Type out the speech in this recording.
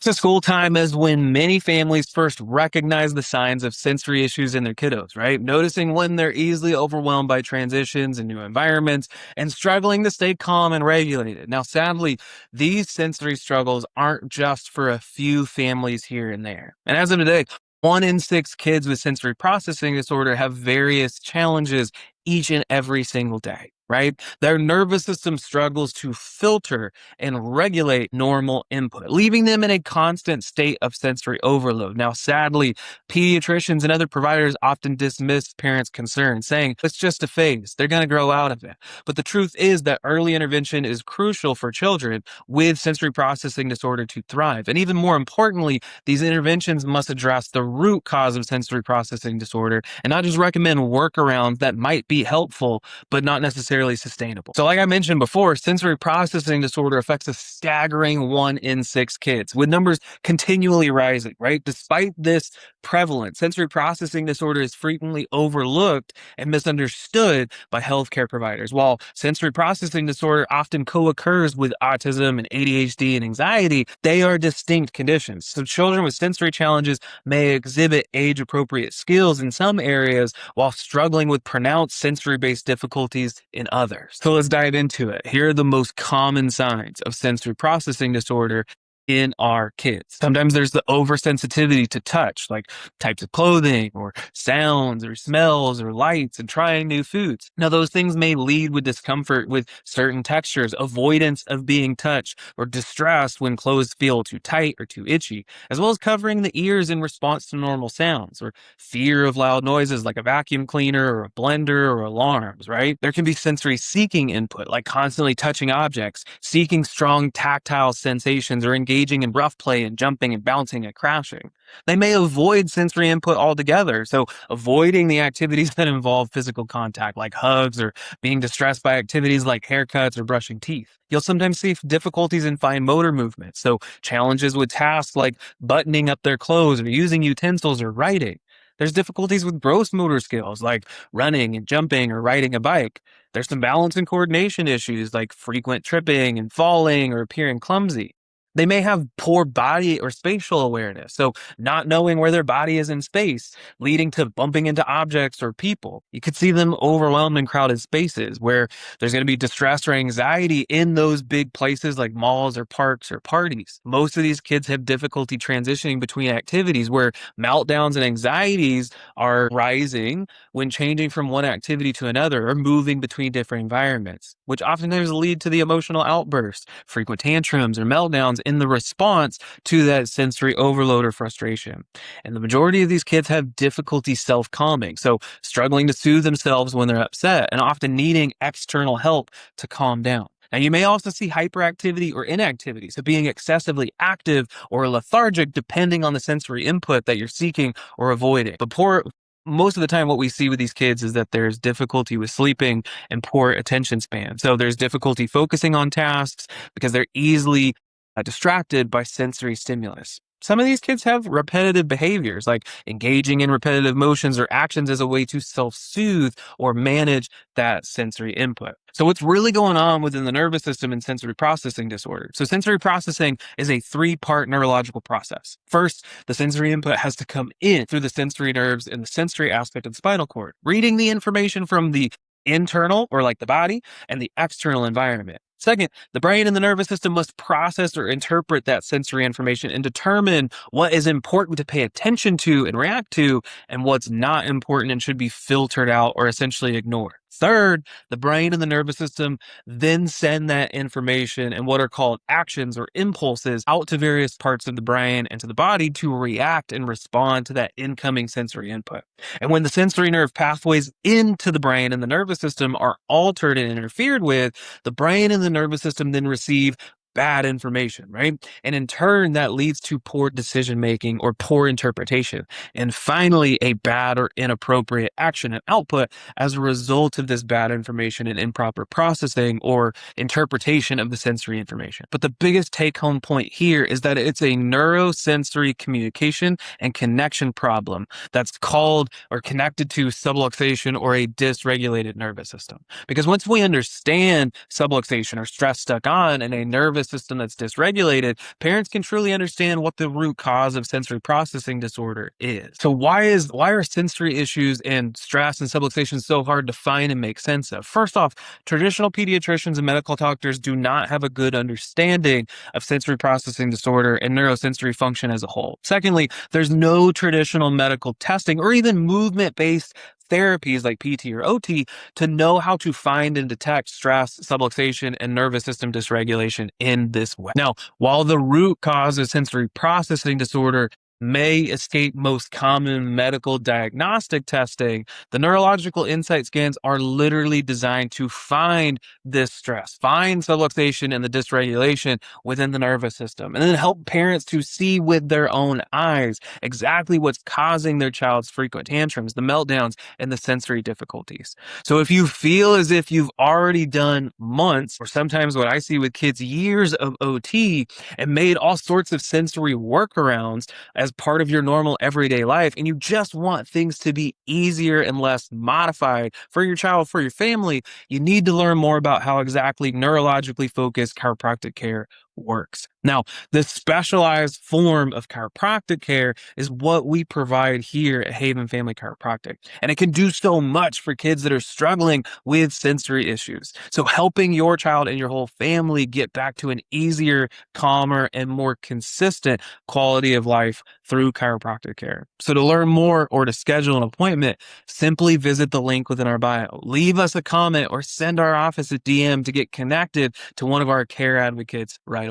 So school time is when many families first recognize the signs of sensory issues in their kiddos, right? Noticing when they're easily overwhelmed by transitions and new environments and struggling to stay calm and regulated. Now, sadly, these sensory struggles aren't just for a few families here and there. And as of today, 1 in 6 kids with sensory processing disorder have various challenges each and every single day, right? Their nervous system struggles to filter and regulate normal input, leaving them in a constant state of sensory overload. Now, sadly, pediatricians and other providers often dismiss parents' concerns, saying it's just a phase, they're going to grow out of it. But the truth is that early intervention is crucial for children with sensory processing disorder to thrive. And even more importantly, these interventions must address the root cause of sensory processing disorder and not just recommend workarounds that might be helpful, but not necessarily sustainable. So like I mentioned before, sensory processing disorder affects a staggering 1 in 6 kids, with numbers continually rising, right? Despite this prevalence, sensory processing disorder is frequently overlooked and misunderstood by healthcare providers. While sensory processing disorder often co-occurs with autism and ADHD and anxiety, they are distinct conditions. So children with sensory challenges may exhibit age-appropriate skills in some areas while struggling with pronounced sensory-based difficulties in others. So let's dive into it. Here are the most common signs of sensory processing disorder in our kids. Sometimes there's the oversensitivity to touch, like types of clothing or sounds or smells or lights, and trying new foods. Now, those things may lead with discomfort with certain textures, avoidance of being touched, or distress when clothes feel too tight or too itchy, as well as covering the ears in response to normal sounds, or fear of loud noises like a vacuum cleaner or a blender or alarms, right? There can be sensory seeking input, like constantly touching objects, seeking strong tactile sensations, or engaging in rough play and jumping and bouncing and crashing. They may avoid sensory input altogether, so avoiding the activities that involve physical contact, like hugs, or being distressed by activities like haircuts or brushing teeth. You'll sometimes see difficulties in fine motor movements, so challenges with tasks like buttoning up their clothes or using utensils or writing. There's difficulties with gross motor skills like running and jumping or riding a bike. There's some balance and coordination issues like frequent tripping and falling or appearing clumsy. They may have poor body or spatial awareness, so not knowing where their body is in space, leading to bumping into objects or people. You could see them overwhelmed in crowded spaces where there's going to be distress or anxiety in those big places like malls or parks or parties. Most of these kids have difficulty transitioning between activities where meltdowns and anxieties are rising when changing from one activity to another or moving between different environments, which oftentimes lead to the emotional outbursts, frequent tantrums, or meltdowns in the response to that sensory overload or frustration. And the majority of these kids have difficulty self-calming, so struggling to soothe themselves when they're upset and often needing external help to calm down. Now, you may also see hyperactivity or inactivity, so being excessively active or lethargic depending on the sensory input that you're seeking or avoiding. But most of the time, what we see with these kids is that there's difficulty with sleeping and poor attention span. So there's difficulty focusing on tasks because they're easily distracted by sensory stimulus. Some of these kids have repetitive behaviors, like engaging in repetitive motions or actions as a way to self-soothe or manage that sensory input. So what's really going on within the nervous system in sensory processing disorder? So sensory processing is a 3-part neurological process. First, the sensory input has to come in through the sensory nerves and the sensory aspect of the spinal cord, reading the information from the internal, or like the body, and the external environment. Second, the brain and the nervous system must process or interpret that sensory information and determine what is important to pay attention to and react to, and what's not important and should be filtered out or essentially ignored. Third, the brain and the nervous system then send that information and what are called actions or impulses out to various parts of the brain and to the body to react and respond to that incoming sensory input. And when the sensory nerve pathways into the brain and the nervous system are altered and interfered with, the brain and the nervous system then receive bad information, right? And in turn, that leads to poor decision making or poor interpretation. And finally, a bad or inappropriate action and output as a result of this bad information and improper processing or interpretation of the sensory information. But the biggest take home point here is that it's a neurosensory communication and connection problem that's called or connected to subluxation or a dysregulated nervous system. Because once we understand subluxation or stress stuck on and a nervous nervous system that's dysregulated, parents can truly understand what the root cause of sensory processing disorder is. So why are sensory issues and stress and subluxation so hard to find and make sense of? First off, traditional pediatricians and medical doctors do not have a good understanding of sensory processing disorder and neurosensory function as a whole. Secondly, there's no traditional medical testing or even movement-based therapies like PT or OT to know how to find and detect stress, subluxation, and nervous system dysregulation in this way. Now, while the root cause of sensory processing disorder may escape most common medical diagnostic testing, the neurological insight scans are literally designed to find this stress, find subluxation and the dysregulation within the nervous system, and then help parents to see with their own eyes exactly what's causing their child's frequent tantrums, the meltdowns, and the sensory difficulties. So if you feel as if you've already done months, or sometimes what I see with kids, years of OT, and made all sorts of sensory workarounds as part of your normal everyday life, and you just want things to be easier and less modified for your child, for your family, you need to learn more about how exactly neurologically focused chiropractic care works. Now, this specialized form of chiropractic care is what we provide here at Haven Family Chiropractic, and it can do so much for kids that are struggling with sensory issues. So helping your child and your whole family get back to an easier, calmer, and more consistent quality of life through chiropractic care. So to learn more or to schedule an appointment, simply visit the link within our bio. Leave us a comment or send our office a DM to get connected to one of our care advocates right away.